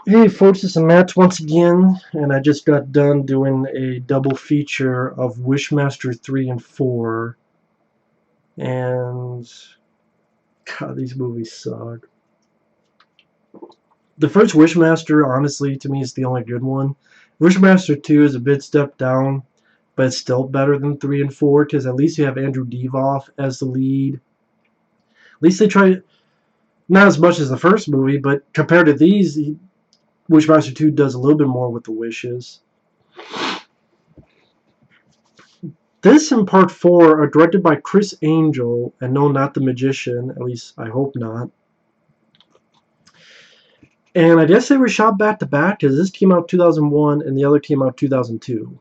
Hey folks, it's Matt once again, and I just got done doing a double feature of Wishmaster 3 and 4, and God, these movies suck. The first Wishmaster, honestly, to me is the only good one. Wishmaster 2 is a bit step down, but it's still better than 3 and 4, because at least you have Andrew Devoff as the lead. At least they try, not as much as the first movie, but compared to these, Wishmaster 2 does a little bit more with the wishes. This and Part 4 are directed by Chris Angel, and no, not the magician, at least I hope not. And I guess they were shot back to back because this came out 2001 and the other came out 2002.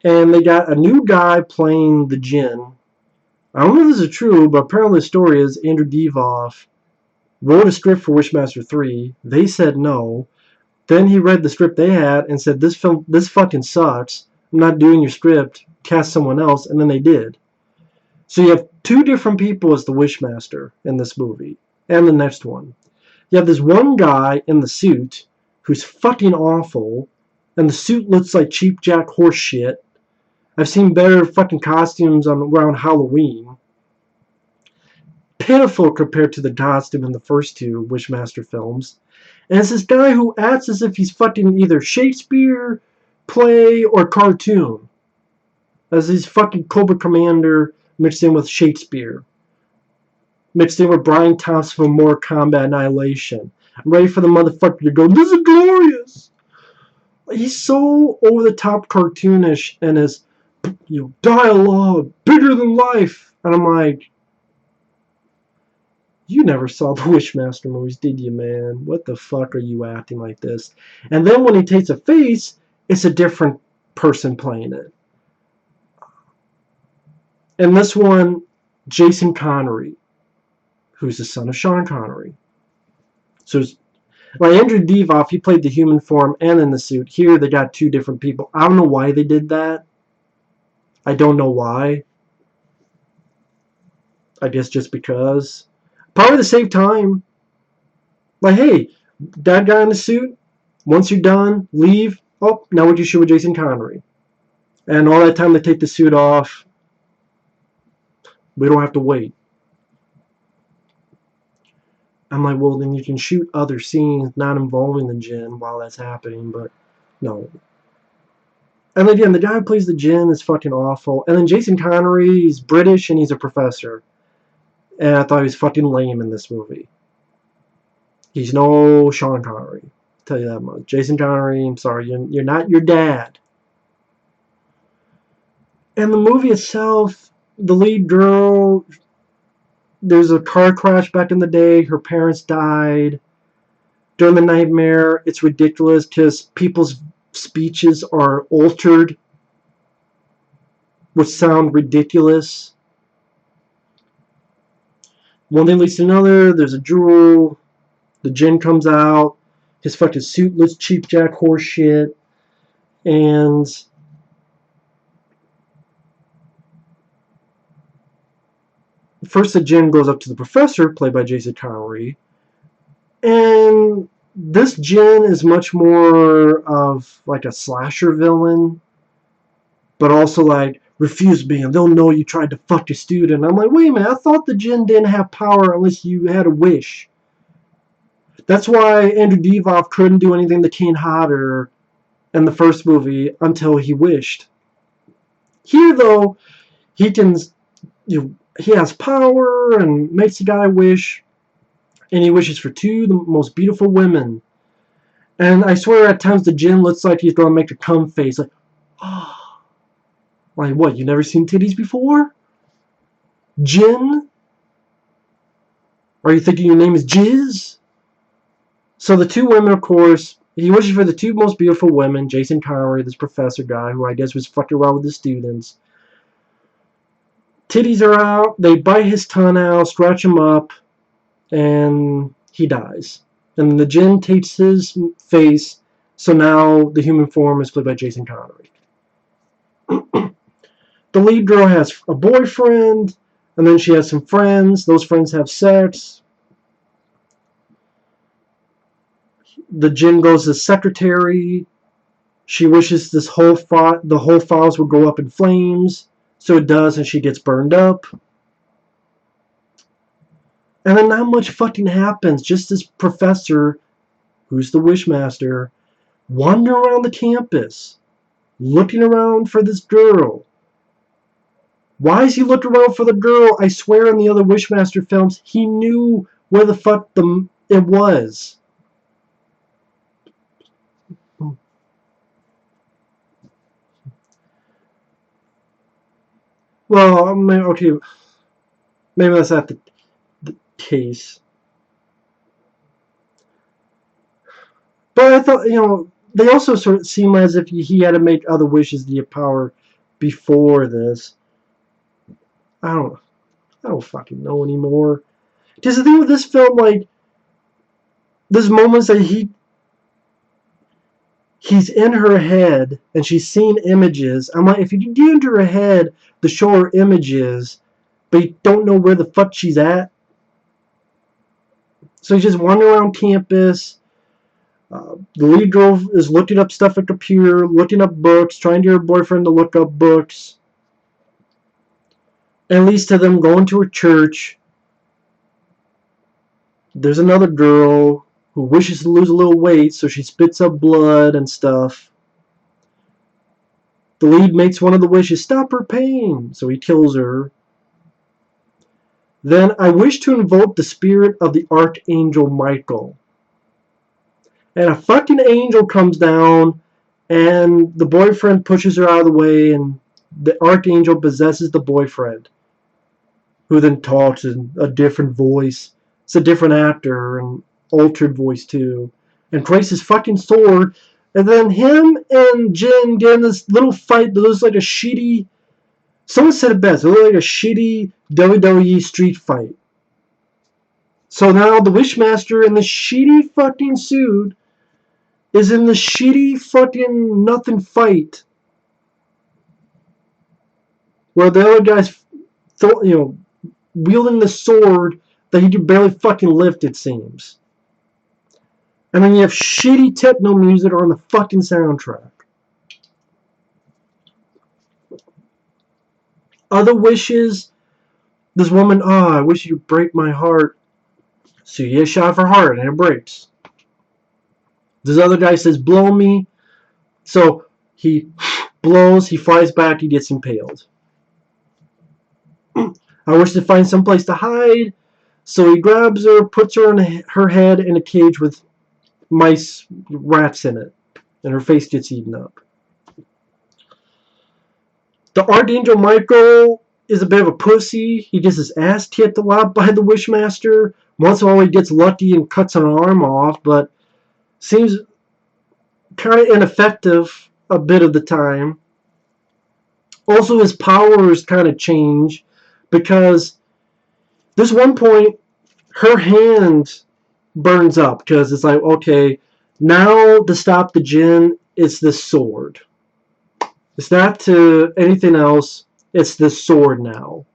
And they got a new guy playing the djinn. I don't know if this is true, but apparently the story is Andrew Devoff wrote a script for Wishmaster 3. They said no. Then he read the script they had and said, this fucking sucks. I'm not doing your script. Cast someone else. And then they did. So you have two different people as the Wishmaster in this movie. And the next one. You have this one guy in the suit who's fucking awful. And the suit looks like cheap jack horse shit. I've seen better fucking costumes around Halloween. Pitiful compared to the costume in the first two Wishmaster films. And it's this guy who acts as if he's fucking either Shakespeare, play, or cartoon. As he's fucking Cobra Commander mixed in with Shakespeare. Mixed in with Brian Thompson from Mortal Kombat Annihilation. I'm ready for the motherfucker to go, this is glorious! He's so over-the-top cartoonish and his dialogue, bigger than life. And I'm like, you never saw the Wishmaster movies, did you, man? What the fuck are you acting like this? And then when he takes a face, it's a different person playing it. And this one, Jason Connery, who's the son of Sean Connery. So like Andrew Devoff, he played the human form and in the suit. Here they got two different people. I don't know why they did that. I don't know why. I guess just because. Probably to save time. Like, hey, that guy in the suit, once you're done, leave. Oh, now what you shoot with Jason Connery. And all that time they take the suit off, we don't have to wait. I'm like, well, then you can shoot other scenes not involving the djinn while that's happening, but no. And again, the guy who plays the djinn is fucking awful. And then Jason Connery, he's British and he's a professor. And I thought he was fucking lame in this movie. He's no Sean Connery. I'll tell you that much. Jason Connery, I'm sorry, you're not your dad. And the movie itself, the lead girl, there's a car crash back in the day. Her parents died during the nightmare. It's ridiculous because people's speeches are altered, which sound ridiculous. One thing leads to another. There's a jewel. The djinn comes out. His fucking suit looks cheap jack horse shit. And first the djinn goes up to the professor, played by Jason Connery. And this djinn is much more of like a slasher villain. But also like, refuse me and they'll know you tried to fuck your student. I'm like, wait a minute, I thought the djinn didn't have power unless you had a wish. That's why Andrew Devoff couldn't do anything to Kane Hodder in the first movie until he wished. Here, though, he can, he has power and makes the guy wish, and he wishes for two the most beautiful women. And I swear, at times the djinn looks like he's going to make a cum face, like, oh. Like, what, you never seen titties before? Djinn? Are you thinking your name is Jizz? So the two women, of course, he wishes for the two most beautiful women, Jason Connery, this professor guy, who I guess was fucking around with the students. Titties are out, they bite his tongue out, scratch him up, and he dies. And the djinn takes his face, so now the human form is played by Jason Connery. The lead girl has a boyfriend, and then she has some friends. Those friends have sex. The djinn goes to the secretary. She wishes the whole files would go up in flames. So it does, and she gets burned up. And then not much fucking happens. Just this professor, who's the Wishmaster, wandering around the campus, looking around for this girl. Why is he looking around for the girl? I swear in the other Wishmaster films, he knew where the fuck it was. Well, okay, maybe that's not the case. But I thought, they also sort of seem as if he had to make other wishes to get power before this. I don't fucking know anymore. Because the thing with this film, like, there's moments that he's in her head and she's seeing images. I'm like, if you get into her head to show her images, but you don't know where the fuck she's at. So he's just wandering around campus. The lead girl is looking up stuff at the computer, looking up books, trying to get her boyfriend to look up books. And it leads to them going to a church. There's another girl who wishes to lose a little weight, so she spits up blood and stuff. The lead makes one of the wishes, stop her pain, so he kills her. Then I wish to invoke the spirit of the Archangel Michael. And a fucking angel comes down, and the boyfriend pushes her out of the way, and the Archangel possesses the boyfriend, who then talks in a different voice. It's a different actor, and altered voice too, and creates his fucking sword, and then him and Jin get in this little fight that looks like a shitty, someone said it best, it looked like a shitty WWE street fight. So now the Wishmaster in the shitty fucking suit is in the shitty fucking nothing fight, where the other guy's, wielding the sword that he can barely fucking lift, it seems. And then you have shitty techno music on the fucking soundtrack. Other wishes, this woman, I wish you'd break my heart. So you get a shot of her heart and it breaks. This other guy says, blow me. So he blows, he flies back, he gets impaled. I wish to find some place to hide. So he grabs her, puts her in her head in a cage with rats in it, and her face gets eaten up. The Archangel Michael is a bit of a pussy. He gets his ass kicked a lot by the Wishmaster. Once in a while he gets lucky and cuts an arm off, but seems kind of ineffective a bit of the time. Also, his powers kind of change, because there's one point her hand burns up, because it's like, okay, now to stop the djinn, it's this sword. It's not to anything else, it's this sword now.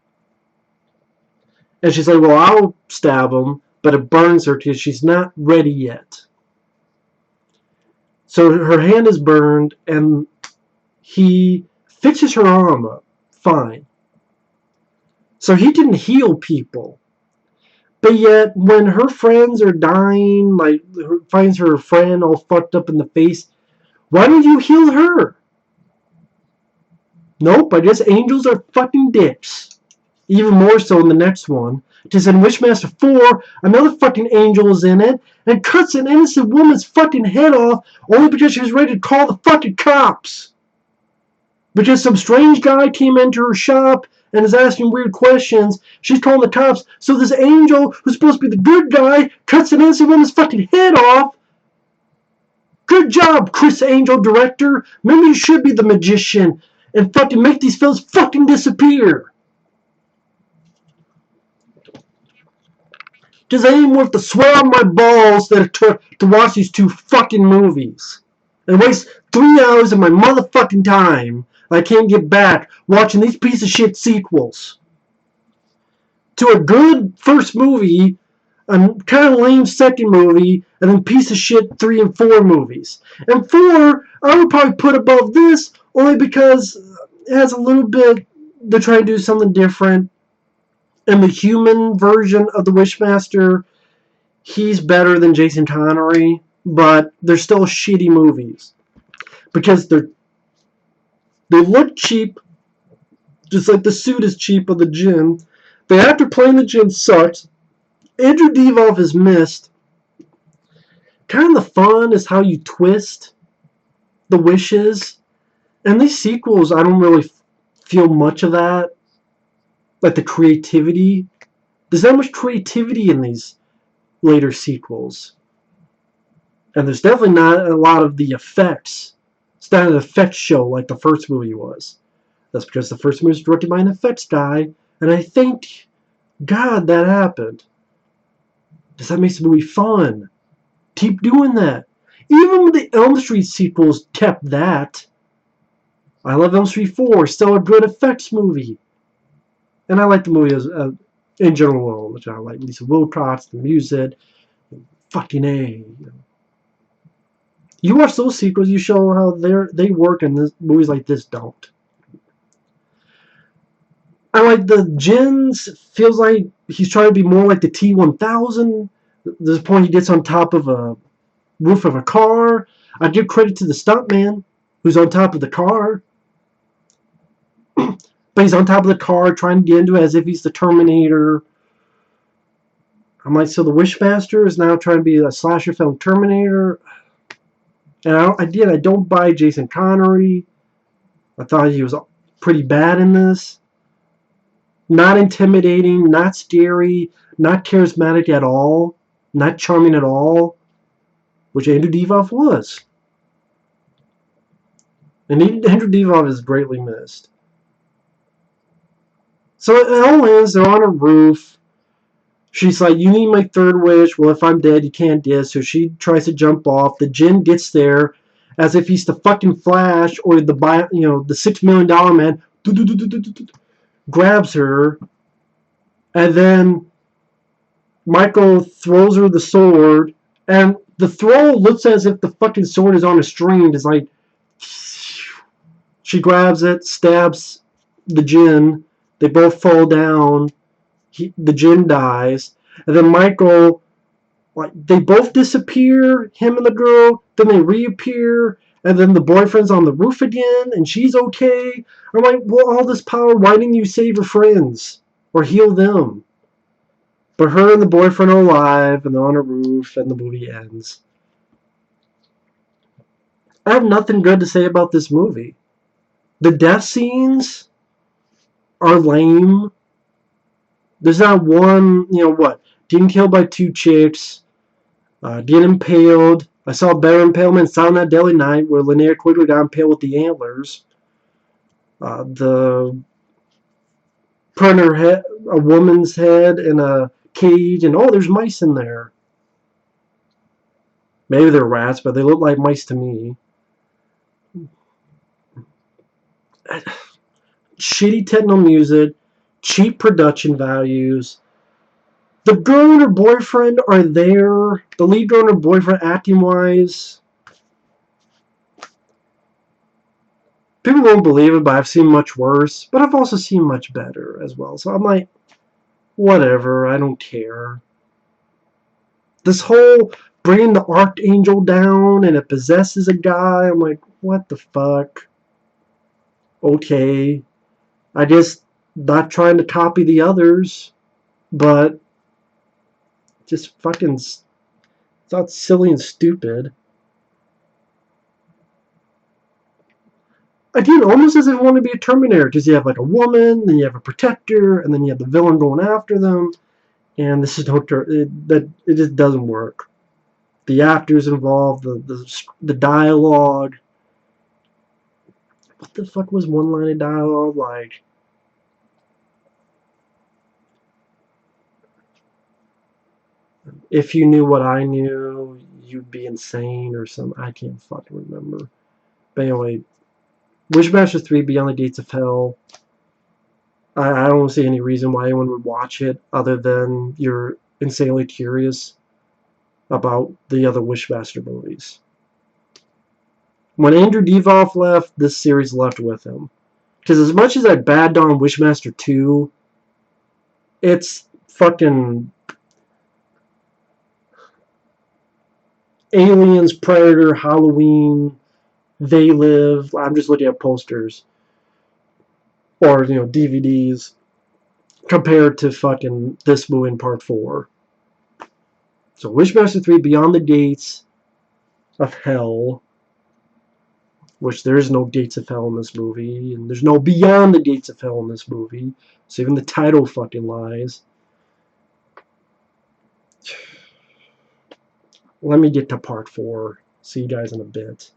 And she's like, well, I'll stab him, but it burns her because she's not ready yet. So her hand is burned, and he fixes her arm up. Fine. So he can heal people. But yet, when her friends are dying, like, finds her friend all fucked up in the face, why don't you heal her? Nope, I guess angels are fucking dicks. Even more so in the next one. Because in Wishmaster 4, another fucking angel is in it, and cuts an innocent woman's fucking head off, only because she was ready to call the fucking cops. Because some strange guy came into her shop and is asking weird questions. She's calling the cops. So this angel, who's supposed to be the good guy, cuts an innocent woman's fucking head off. Good job, Chris Angel, director. Maybe you should be the magician and fucking make these films fucking disappear. Because I ain't worth the sweat on my balls that it took to watch these two fucking movies. And waste 3 hours of my motherfucking time I can't get back watching these piece of shit sequels to a good first movie a kind of lame second movie, and then piece of shit 3 and 4 movies. And 4, I would probably put above this only because it has a little bit, they're trying to do something different. And the human version of the Wishmaster, he's better than Jason Connery, but they're still shitty movies. Because they look cheap, just like the suit is cheap of the djinn. The actor playing the djinn sucks. Andrew Divoff is missed. Kind of the fun is how you twist the wishes. And these sequels, I don't really feel much of that. Like the creativity. There's not much creativity in these later sequels. And there's definitely not a lot of the effects. It's not an effects show like the first movie was. That's because the first movie was directed by an effects guy. And I thank God that happened. Because that makes the movie fun. Keep doing that. Even with the Elm Street sequels kept that. I love Elm Street 4. Still a good effects movie. And I like the movie as in general, which I like. Lisa Wilcox, the music, fucking A. You watch those sequels, you show how they work, and movies like this don't. I like the djinns. Feels like he's trying to be more like the T-1000. There's a point he gets on top of a roof of a car. I give credit to the stuntman who's on top of the car. But he's on top of the car trying to get into it as if he's the Terminator. I'm like, so the Wishmaster is now trying to be a slasher film Terminator. And I don't buy Jason Connery. I thought he was pretty bad in this. Not intimidating, not scary, not charismatic at all, not charming at all, which Andrew Divoff was. And Andrew Divoff is greatly missed. So it all ends, they're on a roof. She's like, you need my third wish. Well, if I'm dead, you can't get. So she tries to jump off. The djinn gets there as if he's the fucking Flash or the $6 million man. Grabs her. And then Michael throws her the sword. And the throw looks as if the fucking sword is on a string. It's like, she grabs it, stabs the djinn. They both fall down. The djinn dies. And then Michael, like, they both disappear, him and the girl. Then they reappear. And then the boyfriend's on the roof again, and she's okay. I'm like, well, all this power, why didn't you save your friends? Or heal them? But her and the boyfriend are alive, and they're on a roof, and the movie ends. I have nothing good to say about this movie. The death scenes are lame. There's not one, getting killed by 2 chicks, getting impaled. I saw a better impalement in Silent Night, Deadly Night, where Linnea Quigley got impaled with the antlers. The putting her head, a woman's head in a cage, and there's mice in there. Maybe they're rats, but they look like mice to me. Shitty techno music, cheap production values. The girl and her boyfriend are there. The lead girl and her boyfriend, acting wise, people won't believe it, but I've seen much worse. But I've also seen much better as well. So I'm like, whatever, I don't care. This whole bringing the archangel down and it possesses a guy, I'm like, what the fuck? Okay. I just not trying to copy the others, but just fucking thought silly and stupid. Again, almost as if I want to be a Terminator, because you have like a woman, then you have a protector, and then you have the villain going after them, and this is it just doesn't work. The actors involved, the dialogue. What the fuck was one line of dialogue like? If you knew what I knew, you'd be insane or something. I can't fucking remember. But anyway, Wishmaster 3 Beyond the Gates of Hell. I don't see any reason why anyone would watch it other than you're insanely curious about the other Wishmaster movies. When Andrew Devoff left, this series left with him. Because as much as I bagged on Wishmaster 2, it's fucking Aliens, Predator, Halloween, They Live. I'm just looking at posters. Or, DVDs. Compared to fucking this movie in part 4. So Wishmaster 3, Beyond the Gates of Hell. Which there is no Gates of Hell in this movie. And there's no Beyond the Gates of Hell in this movie. So even the title fucking lies. Let me get to part 4. See you guys in a bit.